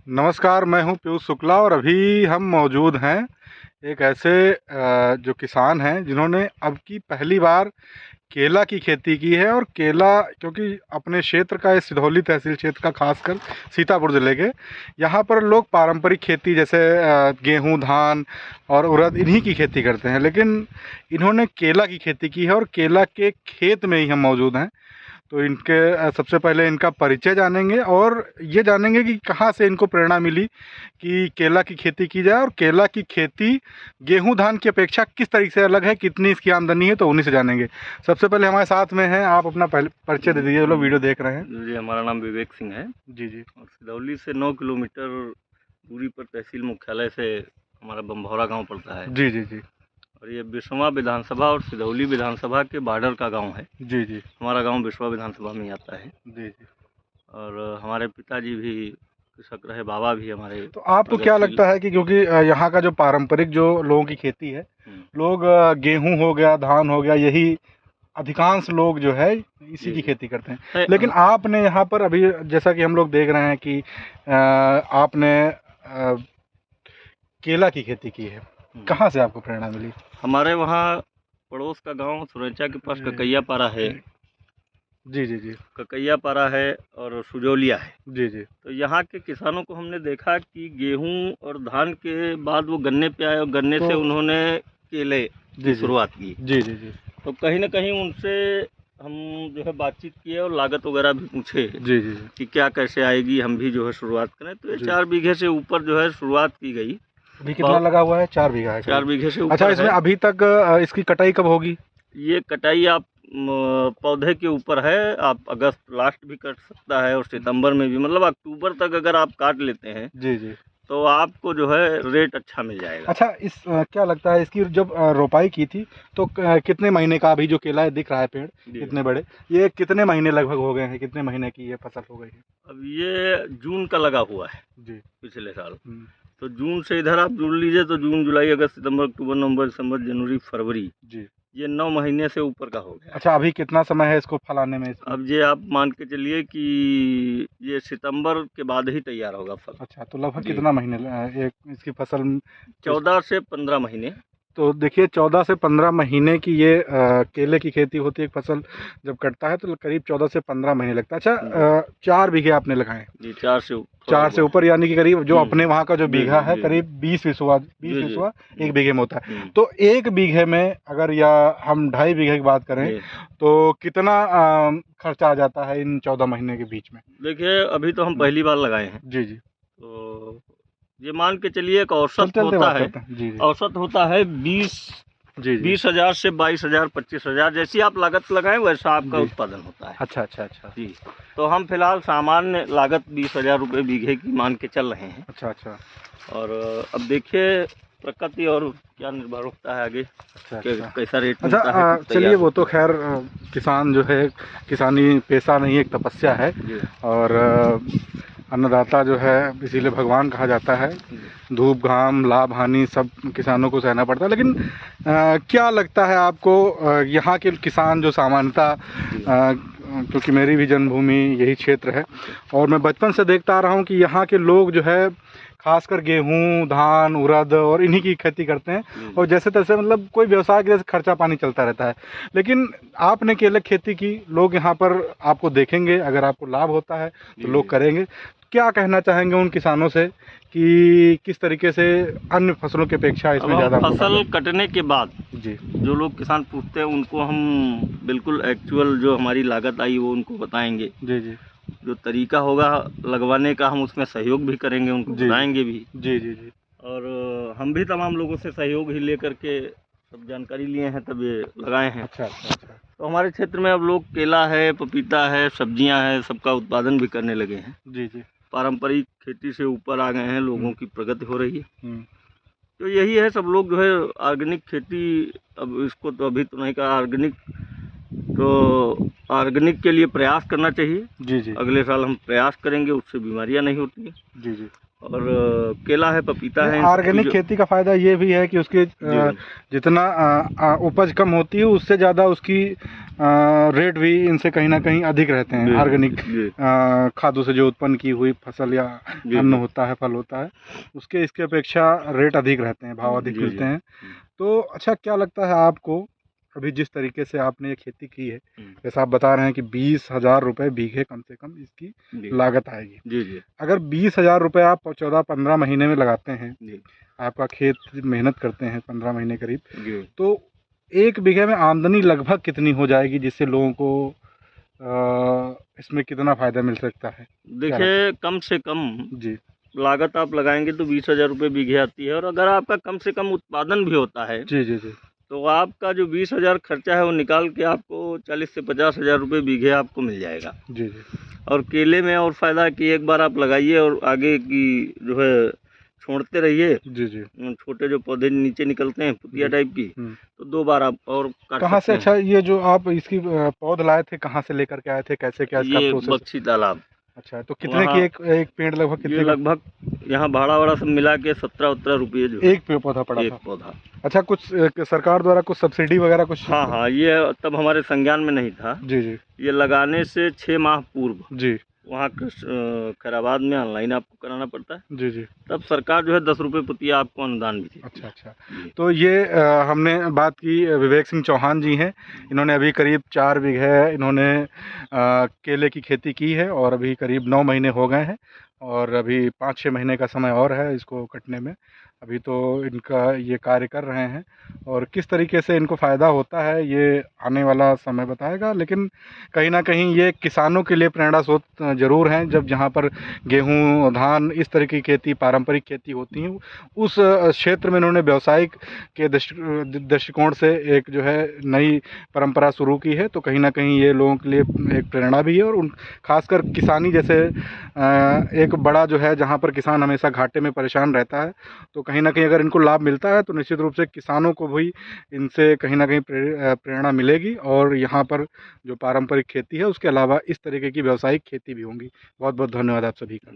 नमस्कार, मैं हूं पीयूष शुक्ला और अभी हम मौजूद हैं एक ऐसे जो किसान हैं जिन्होंने अब की पहली बार केला की खेती की है। और केला क्योंकि अपने क्षेत्र का, इस सिधौली तहसील क्षेत्र का, खासकर सीतापुर ज़िले के यहाँ पर लोग पारंपरिक खेती जैसे गेहूं, धान और उड़द इन्हीं की खेती करते हैं, लेकिन इन्होंने केला की खेती की है और केला के खेत में ही हम मौजूद हैं। तो इनके सबसे पहले इनका परिचय जानेंगे और ये जानेंगे कि कहाँ से इनको प्रेरणा मिली कि केला की खेती की जाए, और केला की खेती गेहूं धान की अपेक्षा किस तरीके से अलग है, कितनी इसकी आमदनी है, तो उन्हीं से जानेंगे। सबसे पहले हमारे साथ में हैं, आप अपना पहले परिचय दे दीजिए, जो लोग वीडियो देख रहे हैं। जी, हमारा नाम विवेक सिंह है। जी जी। और सिधौली से 9 किलोमीटर दूरी पर तहसील मुख्यालय से हमारा बम्भौरा गांव पड़ता है। जी जी जी। और ये बिशवा विधानसभा और सिधौली विधानसभा के बॉर्डर का गांव है। जी जी। हमारा गांव बिशवा विधानसभा में आता है। जी जी। और हमारे पिताजी भी कृषक रहे, बाबा भी हमारे। तो आपको क्या लगता है कि क्योंकि यहाँ का जो पारंपरिक जो लोगों की खेती है, लोग गेहूं हो गया, धान हो गया, यही अधिकांश लोग जो है इसी की खेती करते हैं, लेकिन आपने यहाँ पर अभी जैसा कि हम लोग देख रहे हैं कि आपने केला की खेती की है। कहाँ से आपको प्रेरणा मिली? हमारे वहाँ पड़ोस का गांव सुरैचा के पास ककैया पारा है। जी जी जी। ककैया पारा है और सुजौलिया है। जी जी। तो यहाँ के किसानों को हमने देखा कि गेहूं और धान के बाद वो गन्ने पे आए और गन्ने से उन्होंने केले की शुरुआत की। जी जी जी। तो कहीं ना कहीं उनसे हम जो है बातचीत किए और लागत वगैरह भी पूछे। जी जी। कि क्या कैसे आएगी, हम भी जो है शुरुआत करें। तो ये 4 बीघे से ऊपर जो है शुरुआत की गई। अभी कितना लगा हुआ है? 4 बीघा है। 4 बीघे से ऊपर। अच्छा, इसमें अभी तक इसकी कटाई कब होगी? ये कटाई आप पौधे के ऊपर है। आप अगस्त लास्ट भी कट सकता है और सितंबर में भी, मतलब अक्टूबर तक अगर आप काट लेते हैं जी जी, तो आपको जो है रेट अच्छा मिल जाएगा। अच्छा, इस क्या लगता है इसकी जब रोपाई की थी तो कितने महीने का अभी जो केला है दिख रहा है पेड़ कितने बड़े, ये कितने महीने लगभग हो गए हैं, कितने महीने की ये फसल हो गई है? अब ये जून का लगा हुआ है जी, पिछले साल। तो जून से इधर आप जुड़ लीजिए तो जून, जुलाई, अगस्त, सितंबर, अक्टूबर, नवंबर, दिसंबर, जनवरी, फरवरी, जी, ये 9 महीने से ऊपर का हो गया। अच्छा, अभी कितना समय है इसको फल आने में? अब ये आप मान के चलिए कि ये सितंबर के बाद ही तैयार होगा फल। अच्छा, तो लगभग कितना महीने एक इसकी फसल? 14 से 15 महीने। तो देखिए, 14 से 15 महीने की ये केले की खेती होती है। एक फसल जब कटता है तो करीब 14 से 15 महीने लगता है। अच्छा, 4 बीघे आपने लगाए? जी, 4 से ऊपर, यानी कि करीब जो अपने वहाँ का जो बीघा है करीब 20 विसवा 1 बीघे में होता है। तो 1 बीघे में अगर या हम 2.5 बीघे की बात करें तो कितना खर्चा आ जाता है इन 14 महीने के बीच में? देखिए, अभी तो हम पहली बार लगाए हैं। जी जी। तो ये मान के चलिए एक औसत होता है। जी जी। औसत होता है 20,000 से 22,000, 25,000, जैसी आप लागत लगाएं वैसा आपका उत्पादन होता है। अच्छा अच्छा अच्छा जी। तो हम फिलहाल सामान्य लागत 20,000 रुपये बीघे की मान के चल रहे हैं। अच्छा अच्छा। और अब देखिए प्रकृति और क्या निर्भर होता है आगे। अच्छा, कैसा रेट मिलता है। अच्छा, चलिए, वो तो खैर किसान जो है, किसानी पेशा नहीं, एक तपस्या है। और अन्नदाता जो है इसीलिए भगवान कहा जाता है। धूप घाम लाभ हानि सब किसानों को सहना पड़ता है, लेकिन क्या लगता है आपको यहाँ के किसान जो सामान्यतः, क्योंकि मेरी भी जन्मभूमि यही क्षेत्र है और मैं बचपन से देखता आ रहा हूँ कि यहाँ के लोग जो है खासकर गेहूं, धान, उड़द और इन्हीं की खेती करते हैं और जैसे तैसे, मतलब कोई व्यवसाय के जैसे खर्चा पानी चलता रहता है। लेकिन आपने केले खेती की, लोग यहाँ पर आपको देखेंगे, अगर आपको लाभ होता है तो लोग करेंगे। क्या कहना चाहेंगे उन किसानों से कि किस तरीके से अन्य फसलों की अपेक्षा इसमें ज़्यादा फसल कटने के बाद जी जो लोग किसान पूछते हैं उनको हम बिल्कुल एक्चुअल जो हमारी लागत आई वो उनको बताएंगे। जी जी। जो तरीका होगा लगवाने का हम उसमें सहयोग भी करेंगे, उनको बताएंगे भी। जी जी जी। और हम भी तमाम लोगों से सहयोग ही लेकर के सब जानकारी लिए हैं, तब ये लगाए हैं। अच्छा अच्छा। तो हमारे क्षेत्र में अब लोग केला है, पपीता है, सब्जियां हैं, सबका उत्पादन भी करने लगे हैं। जी जी। पारंपरिक खेती से ऊपर आ गए हैं, लोगों की प्रगति हो रही है। तो यही है, सब लोग जो है ऑर्गेनिक खेती, अब इसको तो अभी तो नहीं कहा ऑर्गेनिक, तो ऑर्गेनिक के लिए प्रयास करना चाहिए। जी जी। अगले साल हम प्रयास करेंगे, उससे बीमारियां नहीं होती हैं। जी जी। और केला है, पपीता है। ऑर्गेनिक खेती का फ़ायदा ये भी है कि उसकी जितना उपज कम होती है उससे ज़्यादा उसकी रेट भी इनसे कहीं ना कहीं अधिक रहते हैं। ऑर्गेनिक खादों से जो उत्पन्न की हुई फसल या अन्न होता है, फल होता है, उसके इसके अपेक्षा रेट अधिक रहते हैं, भाव अधिक मिलते हैं। तो अच्छा, क्या लगता है आपको अभी जिस तरीके से आपने ये खेती की है, जैसा आप बता रहे हैं कि 20,000 रुपये बीघे कम से कम इसकी लागत आएगी। जी। अगर 20,000 रुपये आप 14-15 महीने में लगाते हैं, आपका खेत मेहनत करते हैं 15 महीने करीब, तो एक बीघे में आमदनी लगभग कितनी हो जाएगी, जिससे लोगों को इसमें कितना फ़ायदा मिल सकता है? देखिए, कम से कम जी लागत आप लगाएंगे तो 20,000 रुपये बीघे आती है, और अगर आपका कम से कम उत्पादन भी होता है जी, तो आपका जो 20,000 खर्चा है वो निकाल के आपको 40 से 50,000 रुपये बीघे आपको मिल जाएगा। जी। और केले में और फ़ायदा कि एक बार आप लगाइए और आगे की जो है छोड़ते रहिए। जी। छोटे जो पौधे नीचे निकलते हैं पुतिया टाइप की, तो 2 बार आप और काट कहाँ से? अच्छा, ये जो आप इसकी पौध लाए थे, कहाँ से लेकर के आए थे, कैसे क्या इसका प्रोसेस? बख्शी तालाब। अच्छा, तो कितने की एक पेड़ लगभग कितने? लगभग यहाँ भाड़ा वाड़ा सब मिला के 17-18 रुपये जो एक पौधा पड़ा था। एक पौधा। अच्छा, कुछ सरकार द्वारा कुछ सब्सिडी वगैरह कुछ? हाँ, ये तब हमारे संज्ञान में नहीं था। जी। ये लगाने से 6 माह पूर्व जी वहाँ खैराबाद में ऑनलाइन आपको कराना पड़ता है। जी। तब सरकार जो है 10 रुपये पुतिया आपको अनुदान भी देती है। अच्छा। तो ये हमने बात की विवेक सिंह चौहान जी हैं। इन्होंने अभी करीब 4 बीघे इन्होंने केले की खेती की है, और अभी करीब 9 महीने हो गए हैं, और अभी 5-6 महीने का समय और है इसको कटने में। अभी तो इनका ये कार्य कर रहे हैं, और किस तरीके से इनको फ़ायदा होता है ये आने वाला समय बताएगा। लेकिन कहीं ना कहीं ये किसानों के लिए प्रेरणा स्रोत ज़रूर हैं। जब जहाँ पर गेहूँ, धान, इस तरह की खेती, पारंपरिक खेती होती है, उस क्षेत्र में इन्होंने व्यवसायिक के दृष्टिकोण से एक जो है नई परंपरा शुरू की है। तो कहीं ना कहीं ये लोगों के लिए एक प्रेरणा भी है, और उन खासकर किसानी जैसे एक बड़ा जो है जहाँ पर किसान हमेशा घाटे में परेशान रहता है, तो कहीं ना कहीं अगर इनको लाभ मिलता है तो निश्चित रूप से किसानों को भी इनसे कहीं ना कहीं प्रेरणा मिलेगी, और यहाँ पर जो पारंपरिक खेती है उसके अलावा इस तरीके की व्यावसायिक खेती भी होंगी। बहुत बहुत धन्यवाद आप सभी का।